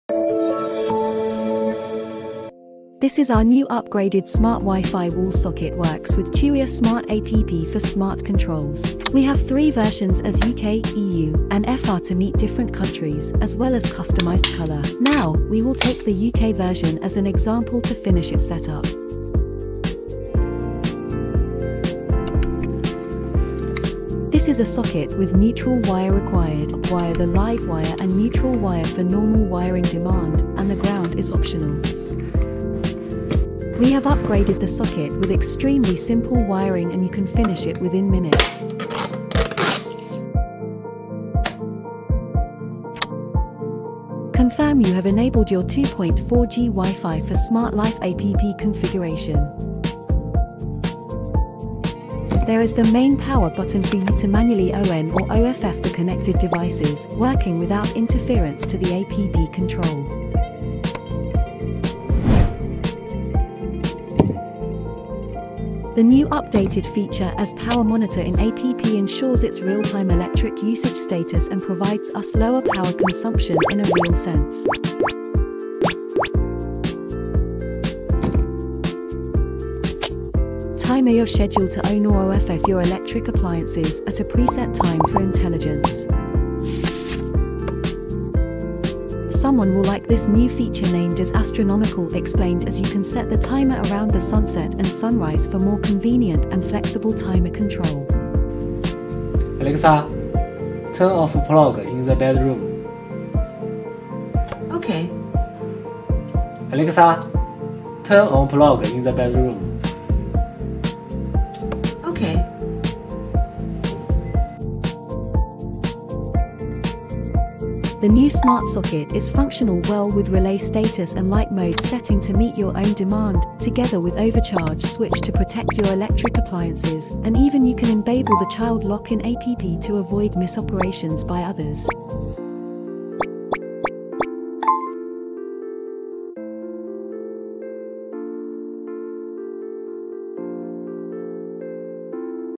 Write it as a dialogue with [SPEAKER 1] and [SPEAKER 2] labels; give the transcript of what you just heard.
[SPEAKER 1] This is our new upgraded smart Wi-Fi wall socket. Works with Tuya Smart app for smart controls. We have 3 versions as UK, EU, and FR to meet different countries, as well as customized color. Now, we will take the UK version as an example to finish its setup. This is a socket with neutral wire required. Wire the live wire and neutral wire for normal wiring demand, and the ground is optional. We have upgraded the socket with extremely simple wiring, and you can finish it within minutes. Confirm you have enabled your 2.4G Wi-Fi for Smart Life app configuration. There is the main power button for you to manually on or OFF the connected devices, working without interference to the app control. The new updated feature as Power Monitor in app ensures its real-time electric usage status and provides us lower power consumption in a real sense. Timer your schedule to on or OFF your electric appliances at a preset time for intelligence. Someone will like this new feature named as Astronomical, explained as you can set the timer around the sunset and sunrise for more convenient and flexible timer control.
[SPEAKER 2] Alexa, turn off plug in the bedroom.
[SPEAKER 3] Okay.
[SPEAKER 2] Alexa, turn on plug in the bedroom.
[SPEAKER 3] Okay.
[SPEAKER 1] The new smart socket is functional well with relay status and light mode setting to meet your own demand, together with overcharge switch to protect your electric appliances, and even you can enable the child lock in app to avoid misoperations by others.